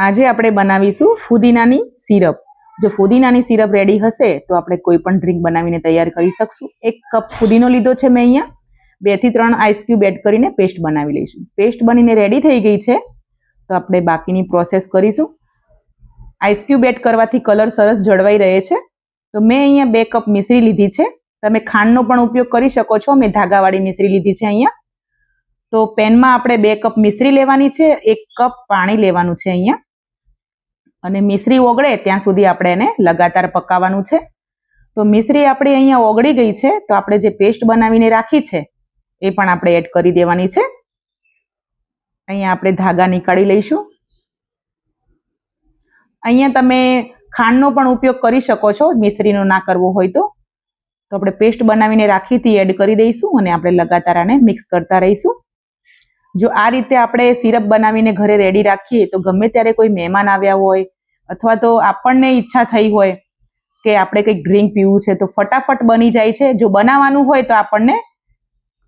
આજે આપણે બનાવીશું ફુદીનાની સિરપ. જો ફુદીનાની સિરપ રેડી હશે તો આપણે કોઈ પણ ડ્રિંક બનાવીને તૈયાર કરી શકશું. 1 કપ ફુદીનો લીધો છે મેં અહીંયા. 2 થી 3 આઈસ ક્યુબ એડ કરીને પેસ્ટ બનાવી લઈશું. પેસ્ટ બનીને રેડી થઈ ગઈ છે તો આપણે બાકીની પ્રોસેસ કરીશું. આઈસ ક્યુબ એડ કરવાથી કલર સરસ જળવાઈ રહે છે. તો મેં અહીંયા 2 કપ મિશ્રી લીધી છે. તમે ખાંડનો પણ ઉપયોગ કરી શકો છો. મેં ધાગાવાળી મિશ્રી લીધી છે અહીંયા. તો પેનમાં આપણે 2 કપ મિશ્રી લેવાની છે, 1 કપ પાણી લેવાનું છે અહીંયા. અને મિશ્રી ઓગળે ત્યાં સુધી આપણે એને લગાતાર પકાવવાનું છે. તો મિશ્રી આપણી અહીંયા ઓગળી ગઈ છે તો આપણે જે પેસ્ટ બનાવીને રાખી છે એ પણ આપણે એડ કરી દેવાની છે. અહીંયા આપણે ધાગા નીકાળી લઈશું. અહીંયા તમે ખાંડનો પણ ઉપયોગ કરી શકો છો, મિશ્રીનો ના કરવો હોય તો. તો આપણે પેસ્ટ બનાવીને રાખી હતી એડ કરી દઈશું અને આપણે લગાતાર આને મિક્સ કરતા રહીશું. જો આ રીતે આપણે સિરપ બનાવીને ઘરે રેડી રાખીએ તો ગમે ત્યારે કોઈ મહેમાન આવ્યા હોય અથવા તો આપણને ઈચ્છા થઈ હોય કે આપણે કંઈક ડ્રિંક પીવું છે તો ફટાફટ બની જાય છે. જો બનાવવાનું હોય તો આપણને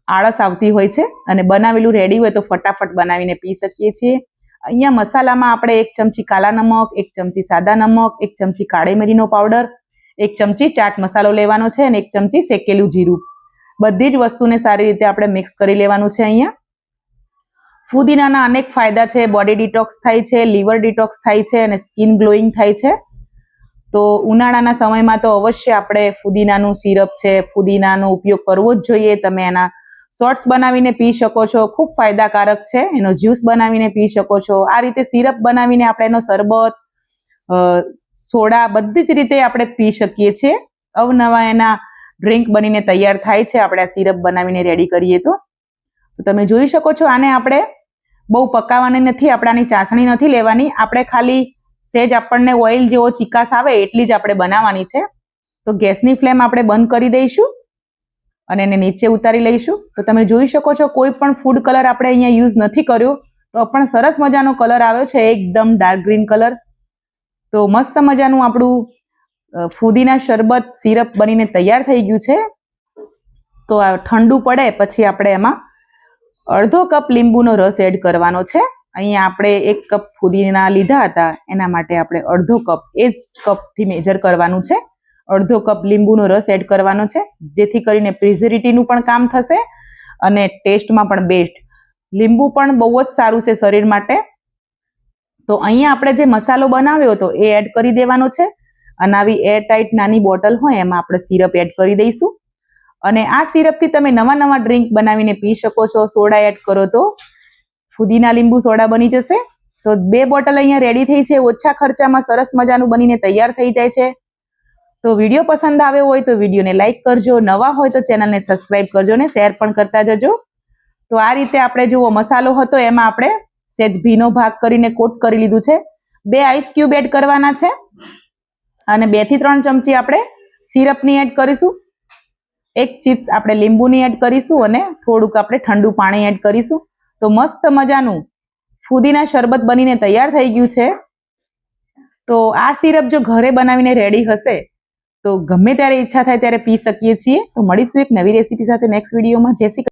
આળસ આવતી હોય છે અને બનાવેલું રેડી હોય તો ફટાફટ બનાવીને પી શકીએ છીએ. અહીંયા મસાલામાં આપણે 1 ચમચી કાલા નમક, 1 ચમચી સાદા નમક, 1 ચમચી કાળી મિરીનો પાવડર, 1 ચમચી ચાટ મસાલો લેવાનો છે અને 1 ચમચી શેકેલું જીરું. બધી જ વસ્તુને સારી રીતે આપણે મિક્સ કરી લેવાનું છે. અહીંયા ફુદીનાના અનેક ફાયદા છે. બોડી ડિટોક્સ થાય છે, લીવર ડિટોક્સ થાય છે અને સ્કિન ગ્લોઈંગ થાય છે. તો ઉનાળાના સમયમાં તો અવશ્ય આપણે ફુદીનાનું સિરપ છે, ફુદીનાનો ઉપયોગ કરવો જ જોઈએ. તમે એના શોર્ટ્સ બનાવીને પી શકો છો, ખૂબ ફાયદાકારક છે. એનો જ્યુસ બનાવીને પી શકો છો. આ રીતે સિરપ બનાવીને આપણે એનો શરબત, સોડા બધી જ રીતે આપણે પી શકીએ છીએ. અવનવા એના ડ્રિંક બનીને તૈયાર થાય છે આપણે આ સિરપ બનાવીને રેડી કરીએ તો. તો તમે જોઈ શકો છો, આને આપણે બહુ પકાવવાની નથી, આપણાની ચાસણી નથી લેવાની. આપણે ખાલી સેજ આપણને ઓઇલ જેવો ચીકાશ આવે એટલી જ આપણે બનાવવાની છે. તો ગેસની ફ્લેમ આપણે બંધ કરી દઈશું અને એને નીચે ઉતારી લઈશું. તો તમે જોઈ શકો છો કોઈ પણ ફૂડ કલર આપણે અહીંયા યુઝ નથી કર્યો તો પણ સરસ મજાનો કલર આવ્યો છે, એકદમ ડાર્ક ગ્રીન કલર. તો મસ્ત મજાનું આપણું ફુદીના શરબત સિરપ બનીને તૈયાર થઈ ગયું છે. તો આ ઠંડુ પડે પછી આપણે એમાં અડધો કપ લીંબુનો રસ એડ કરવાનો છે. અહીંયા આપણે 1 કપ ફુદીના લીધા હતા એના માટે આપણે અડધો કપ, એ જ કપથી મેજર કરવાનું છે. અડધો કપ લીંબુનો રસ એડ કરવાનો છે જેથી કરીને પ્રિઝર્વેટિવનું પણ કામ થશે અને ટેસ્ટમાં પણ બેસ્ટ. લીંબુ પણ બહુ જ સારું છે શરીર માટે. તો અહીંયા આપણે જે મસાલો બનાવ્યો હતો એ એડ કરી દેવાનો છે અને આવી એરટાઇટ નાની બોટલ હોય એમાં આપણે સિરપ એડ કરી દઈશું. અને આ સિરપથી તમે નવા ડ્રિંક બનાવીને પી શકો છો. સોડા એડ કરો તો ફુદીના લીંબુ સોડા બની જશે. તો 2 બોટલ અહીંયા રેડી થઈ છે. ઓછા ખર્ચામાં સરસ મજાનું બનીને તૈયાર થઈ જાય છે. તો વિડીયો પસંદ આવ્યો હોય તો વિડીયોને લાઇક કરજો, નવા હોય તો ચેનલને સબસ્ક્રાઈબ કરજો અને શેર પણ કરતા જજો. તો આ રીતે આપણે જુઓ મસાલો હતો એમાં આપણે સેજ ભીનો ભાગ કરીને કોટ કરી લીધું છે. 2 આઈસ ક્યુબ એડ કરવાના છે અને 2 થી 3 ચમચી આપણે સિરપની એડ કરીશું. 1 ચિપ્સ આપણે લીંબુની એડ કરીશું અને થોડુંક આપણે ઠંડુ પાણી એડ કરીશું. તો મસ્ત મજાનું ફુદીના શરબત બનીને તૈયાર થઈ ગયું છે. તો આ સિરપ જો ઘરે બનાવીને રેડી હશે તો ગમે ત્યારે ઈચ્છા થાય ત્યારે પી શકીએ છીએ. તો મળીશું એક નવી રેસીપી સાથે નેક્સ્ટ વિડીયોમાં. જય શ્રી કૃષ્ણ.